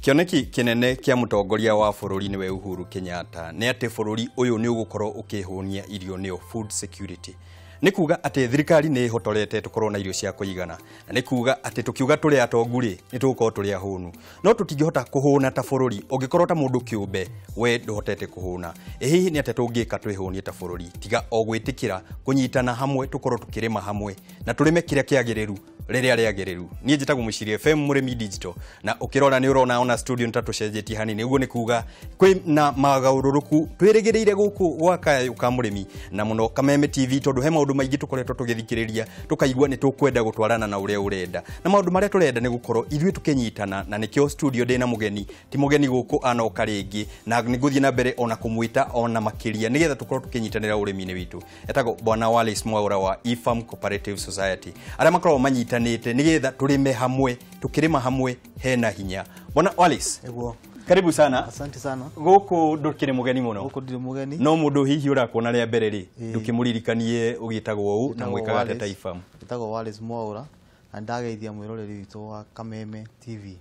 Kioneki kinene kia mutongoria wa bururi niwe Uhuru Kenyatta ne ate bururi uyu ni ugukorwo ukihunia irio nio food security. Ni kuga ate thirikari ni ihotorete tukorwo na irio cia kuigana na ni kuga ate tukiuga tuli atonguri ni tukorwo tuli ahunu no tutingihota kuhuna ta bururi ungikorwo ta mundu kiumbe we nduhotete kuhuna hihi ni ate tungika twihunie ta bururi tiga ogwitikira kunyitana hamwe tukorwo tukirima hamwe na tulime kiria kiagiriru riria riagiriru nie njitagwo Muciri FM Murimi digital na ukirora ni urona ona studio ntatucenjetie hanini uguo ni kuga kwi na magaururuku twirigireire guku gwa Kayu ka Murimi na muno Kameme TV tondu he maundu maingi tukoretwo tugithikiriria tukaigua ni tukwenda gutwarana na uria urenda na maundu maria turenda ni gukorwo ithuĩ tukinyitana na nikio studio ndina mugeni ti mugeni guku anoka ringi na niguthie na mbere ona kumwita ona makiria nigetha tukorwo tukinyitanira urimi-ini witu etagwo bwana Sonflower wa Farm Cooperative Society aria makorwo manyitanite nigetha turime hamwe tukirima hamwe hena hinya bwana Wallace Eguo karibu sana. Asante sana. Guku ndukire mugeni muno. Guku ndire mugeni. No mundu hihi urakona ria mbere ri ndukimuririkanie ugitagwo u na mwikaga te Taifa. Gitagwo Wallace Mwaura na ndageithia mwiroreri witu wa Kameme TV.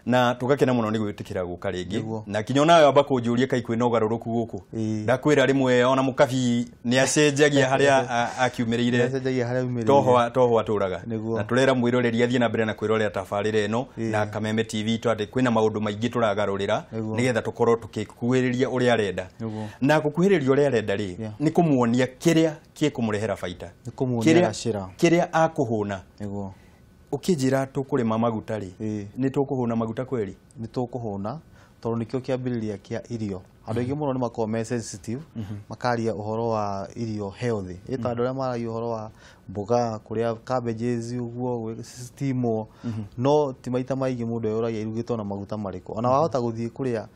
Na tugakena muno ni gwitikira guka ringi na kinyo nayo amba kunjuria kai kwina ugaruruku guku ndakwira rimwe ona mukabi ni acenjagia haria akiumireire acenjagia haria umireire toho aturaga na turera mwiroreri athie na mbere na kwirorera tabarire eno na Kameme TV twande kwina maundu maingi turagarurira nigetha tukorwo tukikuhiriria uria arenda na gukuhiriria uria arenda ri ni kumuonia kiria kikumurehera faida ni kumuonia shira kiria akuhuna niguo ukijira tukurima maguta ri ni tukuhuna maguta kweli ni tukuhuna tondu nikio kiambiriria kia irio andu aingi muno ni makome sensitive makaria uhoro wa irio healthy ita andu aria maragia uhoro wa mboga kuria cabbages uguo steamo no ti maita maingi mundu yoragia irugitwo na maguta mariko ona wahota guthie kuria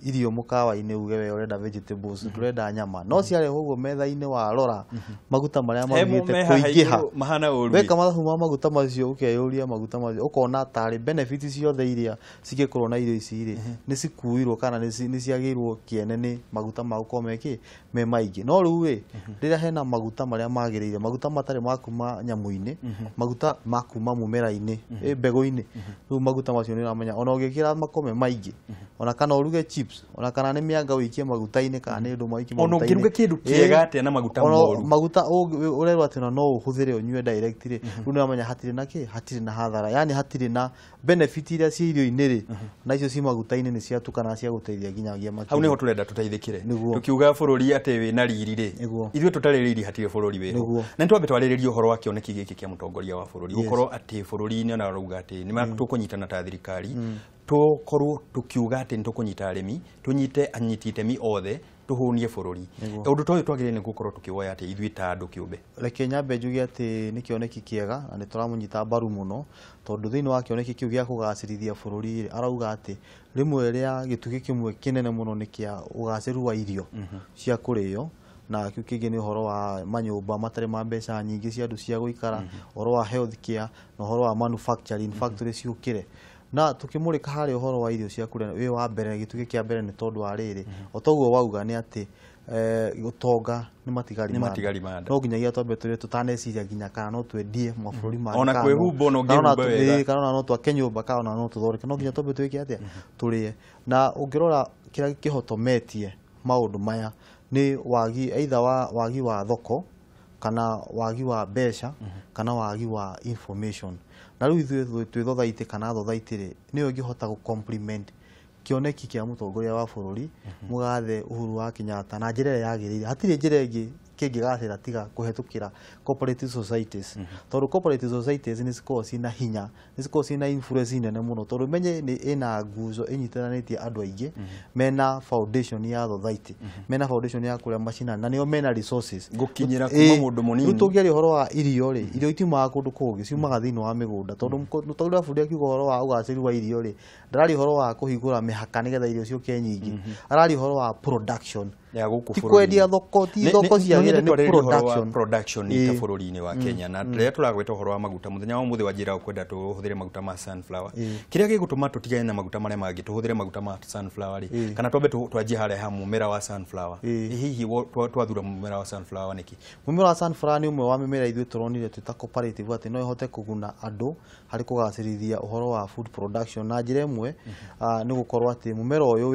irio mukawa-ini uge we urenda vegetables urenda nyama no ciare hugo metha-ini wa rora maguta maria mamite kuingiha mahana uru weka mathabu ma maguta macio ukeyuria maguta macio ukona tari benefits ciothe iria cigikorwo na irio ici ri ni cikuirwo kana ni ciagirwo kiene ni maguta ma ukomeki me maingi no riu ri rira hena maguta maria magirire maguta matari makuma nyamu-ini maguta makuma mumera-ini mbegu-ini riu maguta macio ni ramenya ona ugikira makome maingi ona kana uruge chips ona kana ni mianga wikie maguta-ini kana ni nduma wiki maguta-ini ona ngiruge kindu kiega ate na maguta moru maguta urerwa ati no uhuthire unywe directly riu ni amenya hatire na ki hatire na hathara yani hatire na benefit iria ci irio-ini ri na icio ci maguta-ini ni ciatukana cia guteithia nginyagia makiri hau niho turenda tutaithikire tukiuga bururi ate we na riri ri ithuĩ tutari riri hatire bururi weru na twambe twariririe uhoro wa kioneki giki kia mutongoria wa bururi gukorwo ati bururi-ini ona rauga ati ni matukunyitana ta thirikari tukorwo tukiuga ati nitukunyita arimi tunyite anyiti itemi othe tuhunie bururi undu toyo twagire ni gukorwo tukiwoya ati ithuĩ ta andu kiumbe reke nyambe njuge ati ni kioneki kiega na ni turamunyita mbaru muno tondu thiini wa kioneki kiu gia kugacirithia bururi arauga ati rimwe ria gitugi kimwe kinene muno ni kia ugaciru wa irio cia kurio na kiu kingi ni uhoro wa manyumba matari ma mbeca nyingi cia andu cia guikara uhoro wa health care na uhoro wa manufacturing factory ciukire na tukimurika hari uhoro wa irio cia kuria we wa mbere gitugi kia mbere ni tondu wa riri otoguo wauga ni ati gutonga ni matigari manda no nginyagia twambe turi tutaneciria nginya kana no twendie mabũrũri ma ona kwĩhumba no ngĩhumba wega kana no twake nyũmba kana no tuthoreke no nginya twambe twike atia turie na ungirora kira kihotometie maundu maya ni wagi either wagi wa thoko kana wagi wa mbeca kana wagi wa information na riu ithuĩ twithothaite kana thothaitire ni ungihota gu compliment kioneki kia mutongoria wa bururi mugathe Uhuru wa Kenyatta na njira yagirire hatire njira ingi kingigacira tiga kuhetukira cooperative societies tondu cooperative societies ni ciko cina hinya ni ciko cina influence nene muno tondu menye ni ina nguzo inyitananitie andu aingi mena foundation ya thothaiti mena foundation ya kuria machina na nio mena resources gukinyira kuma mundu munini tugiari horo wa irio ri irio itimaga kundu kungi ciumaga thiini wa migunda tondu mutongoria bũrũri akiuga horo wa ugaciru wa irio ri ndarari horo wa kuhingura mihaka nigetha irio ciuke nyingi arari horo wa production ya guku ti kwendia thoko ti thoko ciagire ni production ni bururi-ini wa Kenya na rĩrĩa tũragweta ũhoro wa maguta muthenya wa mũthĩ wanjira kwenda tũhũthĩre maguta ma sunflower kĩrĩa gĩgũtũma tũtigane na maguta marĩa mangĩ tũhũthĩre maguta ma sunflower kana twambe twanjie harĩa ha mũmera wa sunflower hihi twathura mũmera wa sunflower nĩkĩ mũmera wa sunflower ni ũmwe wa mĩmera ithuĩ tũronire twĩta cooperative atĩ no ĩhote kũguna andũ harĩ kũgacĩrithia ũhoro wa food production na njĩra ĩmwe nĩ gũkorwo atĩ mũmera ũyũ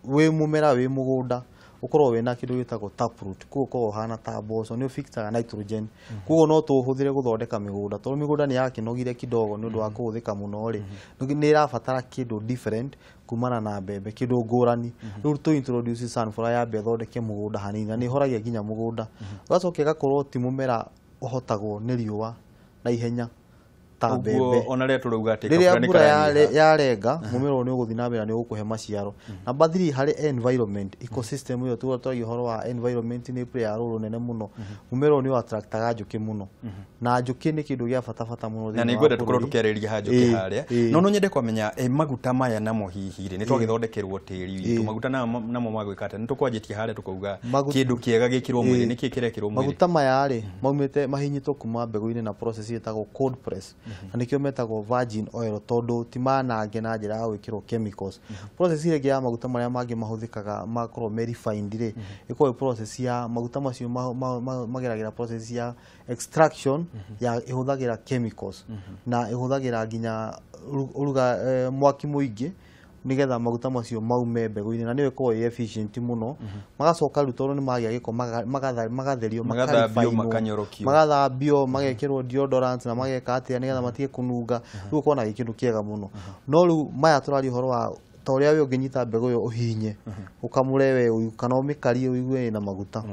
wĩ mũmera wĩ mũgũnda ukorwo wena kindu gitagwo taproot kuko hana ta mboco ni ufixaga nitrogen kuko no tuhũthĩre gũthondeka mĩgũnda tondũ mĩgũnda ni yakinogire kidogo nĩ ũndũ wa kũhũthĩka mũno rĩ nĩ irabatara kindu different kumana na mbembe kindu ngũrani rĩu tu introduce sunflower ya mbembe thondeke mũgũnda hanini na nĩ horagia nginya mũgũnda ũgacoka gakorwo ti mũmera ũhotagwo nĩ riũa na ihenya ta mbembe ona rĩrĩa tũrauga atĩ rĩrĩa mbura yarenga mũmera ũyũ nĩ ũgũthiĩ na mbere na nĩ ũgũkũhe maciaro na bathiri harĩ environment ecosystem ĩyo tũrĩ ũhoro wa environment nĩ play role nene mũno mũmera ũyũ nĩ attractaga njũkĩ mũno na njũkĩ nĩ kĩndũ gĩa bata mũno na nĩ ngwenda tũkorwo tũkĩarĩrĩria ha njũkĩ harĩa no nyende kũmenya maguta maya namo hihi rĩ nĩ twagĩthondekerwo tĩri witũ maguta namo magwĩka atĩ nĩ tũkwanjĩtie harĩa tũkauga kĩndũ kĩega gĩkĩrwo mwĩrĩ nĩkĩ kĩrekĩrwo mwĩrĩ maguta maya rĩ maumĩte mahinyĩtwo kuma mbegũ-inĩ na process ĩtagwo cold press na nikio metagwo virgin oil tondu timanange na njira ya gwikirwo chemicals process ile ya maguta maria mangi mahũthĩkaga makorwo refined ri iko process ya maguta macio mageragira process ya extraction ya ihũthagĩra chemicals na ihũthagĩra nginya uruga mwaki muingi nigetha maguta macio maume mbegũ-inĩ na nĩwe ko efficient muno magacoka ruto ni magĩa gĩko magatherio magathambio magekĩrwo deodorant na mageka atĩa nigetha matige kũnunga rĩu kona gĩkĩndũ kĩega mũno no rĩu maya tũrari horo wa ta ũrĩa we ũngĩnyita mbegũ ĩyo ũhinye ũkamũre we kana ũmĩkarie ũigue na maguta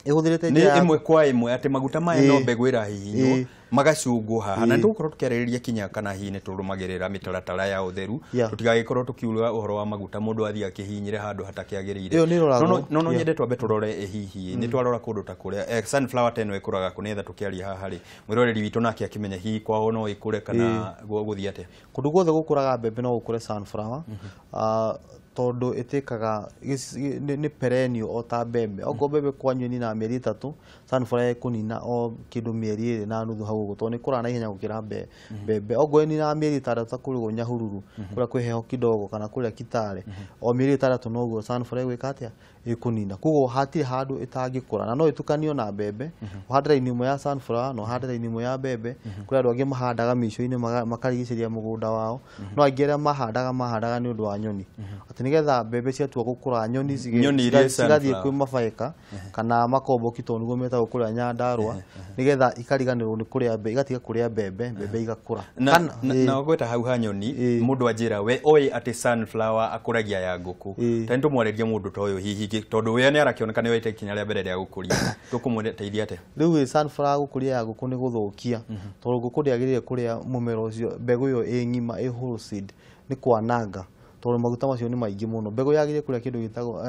ihũthĩrĩte nĩ ĩmwe kwa ĩmwe atĩ maguta maya no mbegũ ĩrahihinywo magacungwo haha na tũkorwo tũkĩarĩrĩria kinya kana hihi nĩ tũrũmagĩrĩra mĩtaratara ya ũtheru tũtigagĩkorwo tũkiuga ũhoro wa maguta mũndũ athiĩ akĩhihinyĩre handũ hatakĩagĩrĩire no nyende twambe tũrore hihi nĩ twarora kũndũ ta kũrĩa sunflower teno ĩkũraga kũnetha tũkĩaria haha rĩ mwĩroreri witũ nake akĩmenya hihi kwao no ĩkũre kana gũthiĩ atĩa kũndũ guothe gũkũraga mbembe no gũkũre sunflower tondu itikaga ni perennial o ta mbembe ogo mbembe kwanyu ni na mieri 3 sunflower kunina o kindu mieri 2 na nuthu hau guto ni kura na ihenya gukira mbembe ogo ni na mieri 3 kurigwo nyahururu kura kwiheho kidogo kana kuria kitare o mieri 3 noguo sunflower gwika atia ikunina kugo hatiri handu itangikura na no itukanio na mbembe uhandira inimo ya sunflower no uhandira inimo ya mbembe kuri andu angi mahandaga mico-ini makarigiciria mugunda wao no angire mahandaga ni undu wa nyoni nigetha mbembe ciatua gukura nyoni cigathie kwi mabaika kana makomboki to niguo meta gukura nyandarwa nigetha ikariganirwo ni kuria mbembe igatiga kuria mbembe igakura na gweta hau ha nyoni mundu anjira we oi ati sunflower akuragia ya nguku tani tumwareria mundu to uyu hihi tondu we ni arakioneka ni wete kinya ria mbere ria gukuria tukumweteithia ate riu sunflower gukuria ya nguku ni guthukia tondu nguku ndiagirire kuria mumero ucio mbegu iyo ng'ima whole seed ni kwananga tondu maguta macio ni maingi muno mbegu yagire kuria kindu gitagwo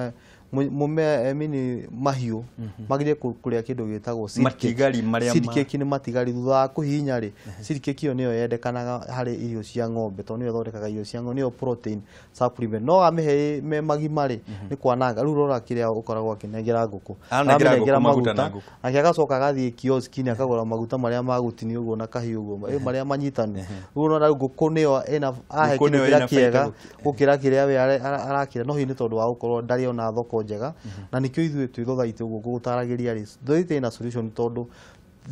mahiũ magire kuria kindu gitagwo matigari maria seed cake ni matigari thutha wa kuhinya ri seed cake iyo niyo yendekanaga hari irio cia ng'ombe tondu niyo thondekaga irio cia ng'ombe niyo protein supplement no amihe me magima ri ni kwananga riu rora kiria ukoragwo akinengera nguku anengera maguta na nguku agacoka gathie kiosk ni akagura maguta maria magutini uguo na kahiũ uguo maria manyitani riu no nguku niyo ena ahe kindu kiega gukira kiria we arakira no hini tondu wa gukorwo ndari ona thoko njega na nikio ithuĩ twithothaite uguo gutaragiria ri ndoite na solution tondu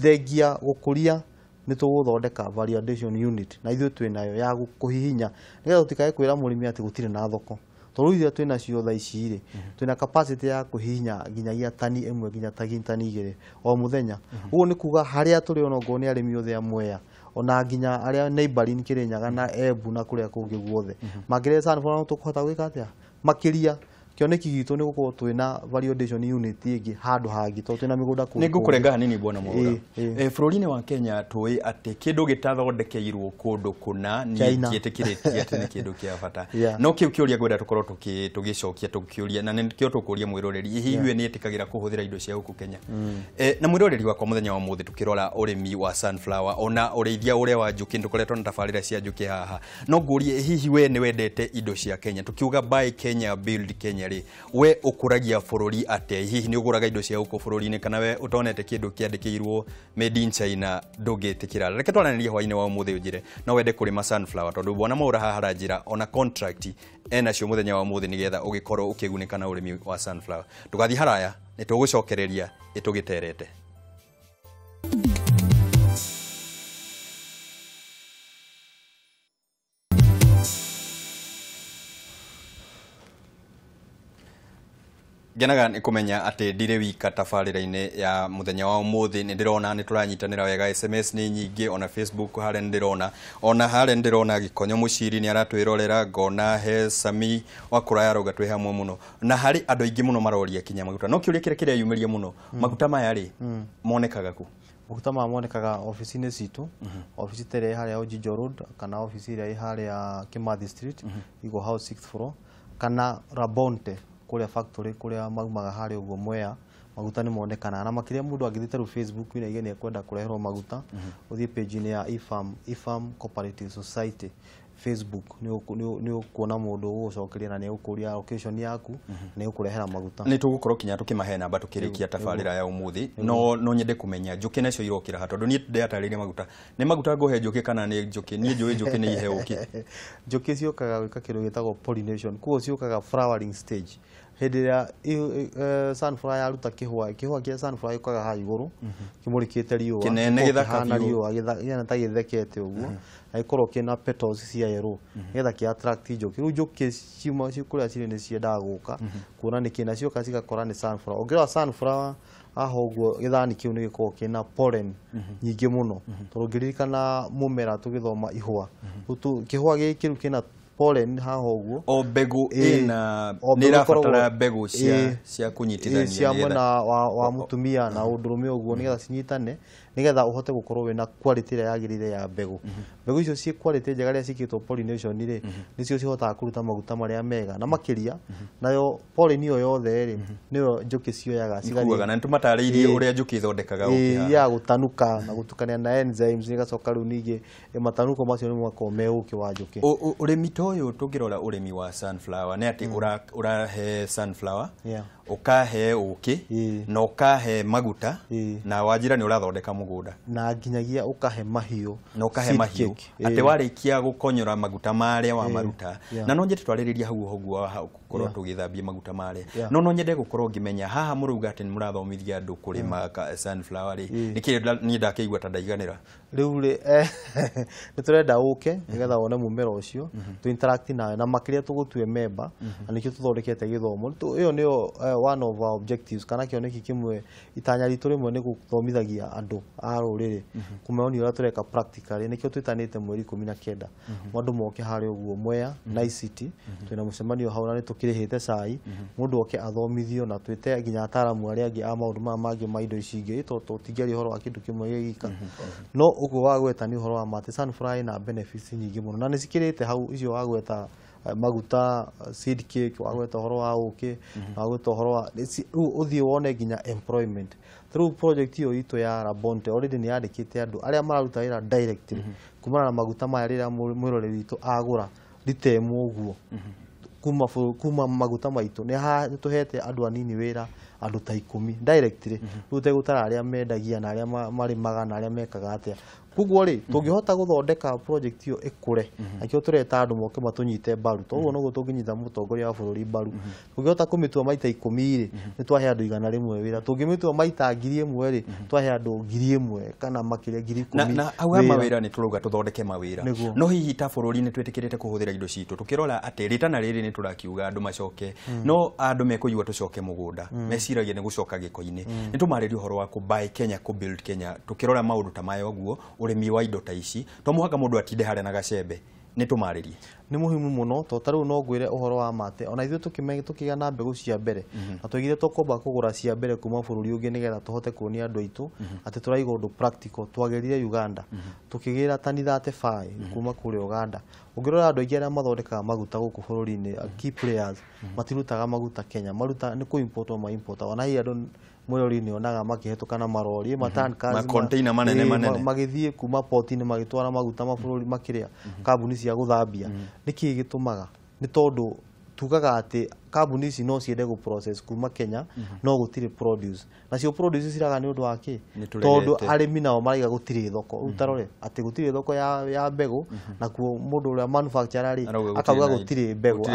thengia gukuria ni tuguthondeka validation unit na ithuĩ twinayo ya kuhihinya nigetha tutikae kwira murimi ati gutire na thoko tondu ithuĩ twina cio tha ici ri twina capacity ya kuhihinya nginyagia tani 1 nginya tani 2 o muthenya uguo ni kuga haria turi ona ngo ni arimi othe amweya ona nginya aria neighboring Kirinyaga na Embu na kuria kungi guothe magire sunflower no tukuhota gwika atia makiria kioneki gitu ni gukorwo twina validation unit ingi handu hangi to twina migunda ku nigukurenga hanini bwana Mwaura bururi-ini wa Kenya tui ati kindu gitathondekeirwo kundu kuna ni gietikiritie ati ni kindu kia bata no kiu kiuria gwenda tukorwo tugicokia tukiuria na nikio tukuria mwiroreri hihi ni etikagira kuhuthira indo cia huku Kenya na mwiroreri wakwa muthenya wa muthi tukirora urimi wa sunflower ona ureithia uria wa njuki ndukoretwo na tabarira cia njuki haha no ngurie hihi we ni wendete indo cia Kenya tukiuga buy Kenya build Kenya gũthomithania rĩ we ũkũragia bũrũri atĩa hihi nĩ ũgũraga indo cia gũkũ bũrũri-inĩ kana we ũtonete kĩndũ kĩandĩkĩirwo made in China ndũngĩtĩkĩra reke twaranĩrie hwainĩ wa ũmũthĩ ũnjĩre no wende kũrĩma sunflower tondũ bwana Maura haha haranjĩra ona contract enacio mũthenya wa ũmũthĩ nĩgetha ũgĩkorwo ũkĩgunĩka na ũrĩmi wa sunflower tũgathiĩ haraya nĩ tũgũcokereria ĩtũgĩterete. Genaga nĩ kũmenya atĩ ndirĩ wika tabarĩra-inĩ ya mũthenya wa ũmũthĩ nĩ ndĩrona nĩ tũranyitanĩra wega SMS nĩ nyingĩ ona Facebook harĩa ndĩrona ona harĩa ndĩrona Gĩkonyo Mũciri nĩ aratwĩrorera ngona he Sami wakũra yarauga twĩ hamwe mũno na harĩ andũ aingĩ mũno maroria kinya maguta no kĩũria kĩrĩa yumĩria mũno maguta maya rĩ monekaga ku maguta maya monekaga ofici-inĩ citũ ofici tere harĩa Ojinjo Road kana ofici ĩrĩa harĩa Kimathi Street Eagle House 6th floor kana Rabonte kuria factory kuria maumaga harĩa ũguo Mwea maguta nĩ monekana na makĩria mũndũ angĩthite rũ Facebook ina igeni kwenda kũreherwo maguta ũthiĩ page-inĩ ya Ifam Cooperative Society Facebook nĩ ũkuona mũndũ ũgũcokeria na nĩ ũkũria location yaku nĩ ũkũrehera maguta nĩ tũgũkorwo kinya tũkĩmahe namba tũkĩrĩkia tabarĩra ya ũmũthĩ no nyende kũmenya njũkĩ nacio irokĩra ha tondũ niĩ ndĩatarĩria maguta nĩ maguta ngũhe njũkĩ kana nĩ njũkĩ niĩ njũkĩ nĩ ihe ũkĩ njũkĩ ciũkaga gwĩka kĩndũ gĩtagwo pollination kuo ciũkaga flowering stage hĩndĩ ĩrĩa sunflower yaruta kĩhũa kĩa sunflower gĩũkaga haha igũrũ kĩmũrĩkĩte riũa kĩnene gĩthaka riũa gĩthana ta gĩthekete ũguo na gĩkorwo kĩna petals cia yellow nĩgetha kĩ attract njũkĩ rĩu njũkĩ ciuma kũrĩa cirĩ nĩ ciendaga gũka kuona nĩ kĩna cioka cigakora nĩ sunflower ũngĩrora sunflower haha ũguo gĩthani kĩu nĩ gĩkoragwo kĩna pollen nyingĩ mũno tondũ ũngĩririkana mũmera tũgĩthoma ihũa kĩhũa gĩkĩ rĩu kĩna pollen haha ũguo o mbegũ ĩna nĩ ĩrabatara mbegũ cia kũnyitithania cia mwena wa mũtumia na ũndũrũme ũguo nĩgetha cinyitane nĩgetha ũhote gũkorwo wĩna quality ĩrĩa yagĩrĩire ya mbegũ mbegũ icio ciĩ quality njega rĩrĩa cikĩtwo pollination rĩ nĩcio cihotaga kũruta maguta marĩa mega na makĩria nayo pollen ĩyo yothe rĩ nĩyo njũkĩ cioyaga cigathiĩ na nĩtũmatarĩirie ũrĩa njũkĩ ithondekaga ũkĩ ya gũtanuka na gũtukania na enzymes nĩgacoka rĩu ningĩ matanuko macio nĩ makoragwo me ũkĩ wa njũkĩ ũrĩmi ta ũyũ tũngĩrora ũrĩmi wa sunflower nĩ atĩ ũrahe sunflower ũkahe ũkĩ na ũkahe maguta na wanjĩra nĩ ũrathondeka mũgũnda na nginyagia ũkahe mahiũ na ũkahe mahiũ atĩ warĩkia gũkonyora maguta marĩa wa maruta na no nyende twarĩrĩria hau ũguo gũkorwo tũgĩthambia maguta marĩa no nyende gũkorwo ngĩmenya haha mũrauga atĩ nĩ mũrathomithia andũ kũrĩma sunflower rĩ nĩkĩ niĩ ndakĩigua ta ndaiganĩra rĩu rĩ nĩ tũrenda ũke nĩgetha wone mũmera ũcio tu interact nawe na makĩria tũgũtue member na nĩkĩo tũthondekete gĩthomo ĩyo nĩyo one of our objectives kana kĩoneki kĩmwe itanya ritũ rĩmwe nĩ gũthomithagia andũ a rũrĩrĩ kũmeonia ũrĩa tũreka practically nĩkĩo twĩtanĩte mweri 19 mũndũ moke harĩa ũguo Mwea na ICT twĩna mũcemanio hau na nĩ tũkĩrĩhĩte cai mũndũ oke athomithio na twĩte nginya ataramu arĩa angĩ a maũndũ maya mangĩ ma indo ici ingĩ tũtingĩaria ũhoro wa kĩndũ kĩmwe gĩgika no ũguo wa gweta nĩ ũhoro wa matĩ sunflower ĩna benefits nyingĩ mũno na nĩ cikĩrĩte hau icio wa gweta maguta seed cake wagweta ũhoro wa ũkĩ wagweta ũhoro wa ũthiĩ wone nginya employment through project iyo itũ ya Rabonte already nĩ yandĩkĩte andũ arĩa mararuta wĩra directly kumana na maguta maya rĩrĩa mwĩroreri witũ agũra ritemwo ũguo kuma maguta maitũ nĩ tũhete andũ anini wĩra andũ ta 10 directly rĩu tegũtara arĩa mendagia na arĩa marĩmaga na arĩa mekaga atĩa koguo rĩ tũngĩhota gũthondeka project iyo ĩkũre nakĩo tũreta andũ moke matũnyite mbaru toguo noguo tũngĩnyita mũtongoria wa bũrũri mbaru tũngĩhota kũmĩtua maita 10 rĩ nĩ twahe andũ 100 rĩmwe wĩra tũngĩmĩtua maita 1000 rĩ twahe andũ 1000 kana makĩria 10,000 na hau mawĩra nĩ tũrauga tũthondeke mawĩra no hihi ta bũrũri nĩ twĩtĩkĩrĩte kũhũthĩra indo citũ tũkĩrora atĩ rĩtana rĩrĩ nĩ tũrakiuga andũ macoke no andũ mekũigua tũcoke mũgũnda meciragia nĩ gũcoka gĩko-inĩ nĩ tũmarĩria ũhoro wa kũbuy Kenya kũbuild Kenya tũkĩrora maũndũ ta maya ũguo ũrĩmi wa indo ta ici to mũhaka mũndũ atinde harĩa na gacembe nĩ tũmarĩrie nĩ muhimu mũno to tarĩu no ngwĩre ũhoro wa mate ona ithuĩ tũkĩgĩa na mbegũ cia mbere na twĩgire tũkomba kũgũra cia mbere kuma bũrũri ũngĩ nĩgetha tũhote kuonia andũ aitũ atĩ tũraiga ũndũ practical twagerire Uganda tũkĩgĩra tani 35 kuma kũrĩa Uganda ũngĩrora andũ aingĩ arĩa mathondekaga maguta gũkũ bũrũri-inĩ key players matirutaga maguta Kenya maruta nĩ import ma import ona hihi andũ mwĩrori-inĩ onaga makĩhetũka na marori matankers container manene magĩthiĩ kuma port-inĩ magĩtwara maguta mabũrũri makĩrĩa kambuni cia gũthambia nĩkĩ gĩtũmaga nĩ tondũ tugaga atĩ kambuni ici no ciende go process kuma Kenya no gutire produce nacio produce ciraga ni undu wa ki tondu arimi nao mariga gutire thoko utarore ati gutire thoko ya mbegu na kuo mundu uria manufacturer ari akauga gutire mbegu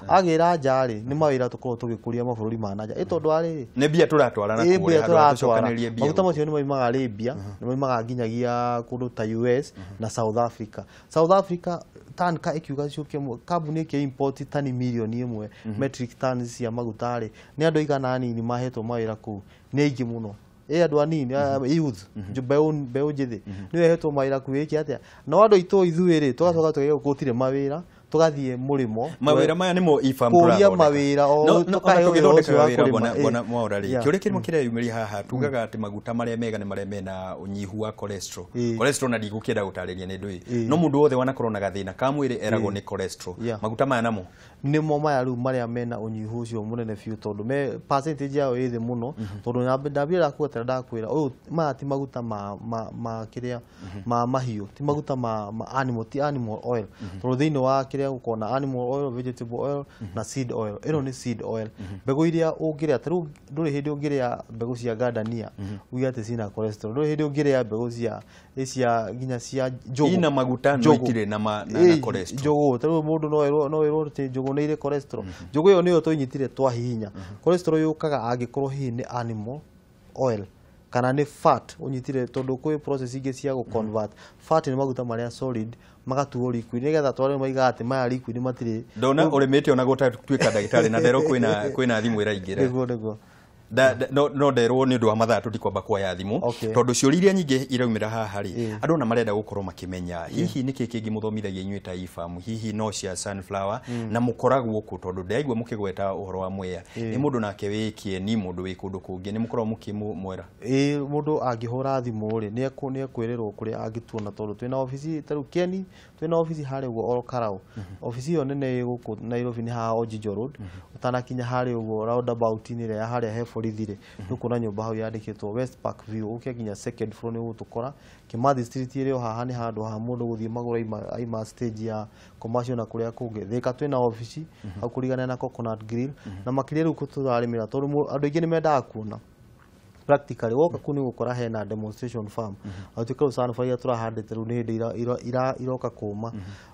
agira nja ri ni mawira tukorwo tugikuria mabũrũri ma nanja itondu ari ni bia turatwara na kuria tucokanĩrie bia maguta macio ni maimaga Arabia ni maimaga nginyagia kundu ta US na South Africa tan ka ikiuga ciuke kambuni iki import tani milioni 1 metric tons cia maguta ri ni andu igana nini mahetwo mawira ku ni ingi muno andu anini youth mbeu njithi ni wehetwo mawira ku wiki atia no andu itu ithuiri tugacoka tugege gutire mawira tugathie murimo mawira maya nimo ifam kuria mawira o tukagithondeka wira bona mwaurari kiuri kirimo kireyumiri haha tugaga ati maguta maria mega ni maria mena unyihu wa cholesterol na ndigukira gutariria ni ndui no mundu wothe wanakorwo na gathina ka mwiri eragwo ni cholesterol maguta maya namo nimo maya ru maria mena unyihu ucio munene fiu tondu me percentage yao ithi muno tondu ndabira kuotera ndakwira uyu maya ti maguta ma kiria ma mahiu ti maguta ma animal oil tondu thiini wa kiria ukona animal oil vegetable oil na seed oil ino ni seed oil mbegu iria ungiria taru nduri hindi ungiria mbegu cia gardenia ugiate cina cholesterol nduri hindi ungiria mbegu cia ginya cia jogo ina maguta no itire na cholesterol jogo taru mundu no wiro ti jogo ni ile cholesterol jogo yo niyo twinyitire twahihinya cholesterol yukaga angikorwo hihi ni animal oil kana ni fat unyitire tondu kwi process ingi cia go convert fat ni maguta maria solid magatuo liquid nigetha tware maiga ati maya liquid matire ndona urimete ona gutatuika ndagitari na ndero kwina thimu iraingira niguo no nderwo ni ndu wa mathaa tutikwamba kuoya thimu tondu ciuria nyingi iraumira haha ri andu na marenda gukorwo makimenya hihi niki kingi muthomithagia inyuĩ ta ifam hihi no cia Sonflower na mukoragwo ku tondu ndaigua mukigweta uhoro wa mwea ni mundu nake wikie ni mundu wi kundu kungi ni mukorwo mukimwera mundu angihura thimu ri ni ekwirirwo kuria angituona tondu twina ofisi taru Keni twina ofisi hari ugo all Karau ofisi yo nene guku Nairobi ni ha Ojinjo Road utanakinya hari ugo roundabout ni ria hari borithire nukuna nyumba hau yandikitwo West Park View ukiginya second floor ni gutukora Kimathi Street ire haha ni handu ha mundu guthie magura ima stage ya commercial na kuria kungi thika twina office au kurigana na Coconut Grill na makire ru kuturarimira tondu andu ingi ni mendaga kuona practically woka kuni gukora hena demonstration farm atukau Sonflower turahandite ru ni hindi iroka kuma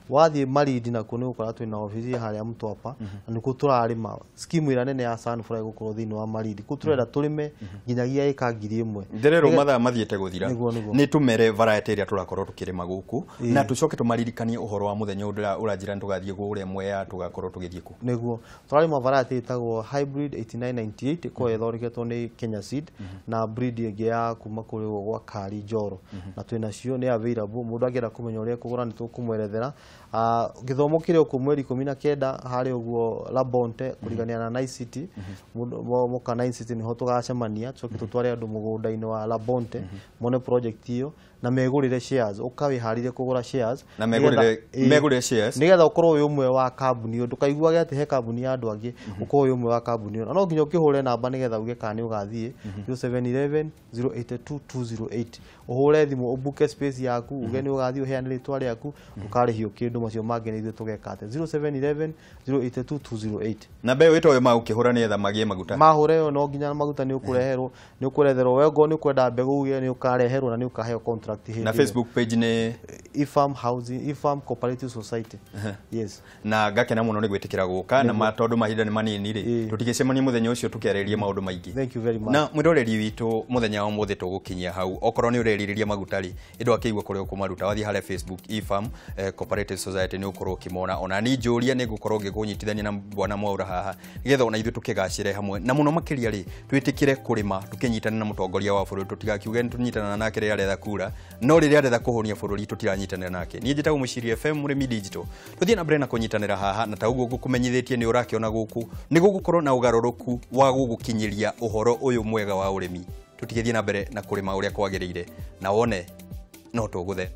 wathie maridi na kuni gukora twina office haria Mtwapa na niku turarima scheme ira nene ya Sonflower gukorwo thini wa maridi ku turenda turime nginyagia eka 1000 nderero mathaa mathiete guthira ni tumere variety iria turakorwo tukirima guku na tucoke tumaririkanie uhoro wa muthenya uranjira tugathie guria mwea tugakorwo tugithie ku niguo turarima variety itagwo hybrid 8998 ko ethoriketwo ni Kenya Seed na breed ingi ya kuma kuri gwa Kari Njoro na twina cio ni available mundu agira kumenya uria kugura ni tukumwerethera githomo kire ku mweri 19 hari uguo Labonte kurigania na ICT muka na ICT ni ho tugacemania tucoke tutware andu mugunda-ini wa Labonte mone project iyo na megurire shares ukawi harire kugura shares na megurire shares nigetha ukorwo uyu umwe wa kambuni ndukaiguage ati he kambuni ya andu angi ukorwo uyu umwe wa kambuni no nginya ukihure namba nigetha uge kana ugathie 0711 082208 uhure thimu ubuke space yaku uge ni ugathie uheane ritwa riaku ukarihio kindu macio mangi ni ithu tugekate 0711 082208 na be wito yo maukihura ni etha magie maguta mahure yo no nginya maguta ni ukureherwo ni ukuretherwo wego ni kwenda mbegu uge ni ukareherwo na ni ukaheo contract na Facebook page ni Ifam Housing Ifam Cooperative Society yes na gakena muno ni gwitikira guka na matondu mahinda ni manini ri tutigicemania muthenya ucio tukiareria maundu maingi thank you very much na mwiroreri witu muthenya wa muthi tugukinyia hau okorwo ni ureririria magutari indu akigwa kuria kumaruta wathi hale Facebook Ifam Cooperative Society ni ukorwo kimona ona ni njuria ni gukorwo ngikunyitithania na bwana Mwaura haha nigetha ona ithu tukigacire hamwe na muno makiria ri twitikire kurima tukinyitana na mutongoria wa bururi tutigakiuge ni tunyitana nake ri aretha kura no riria aretha kuhonia bururi tutiranyitanira nake ni njita umushiri FM Murimi digital tuthie na brena kunyitanira haha na taugo gukumenyithitie ni urakiona guku ni gugukorwo na ugaruruku wa gugukinyiria uhoro uyu mwega wa urimi tutigithie na mbere na kurima uria kwagirire na wone no tuguthe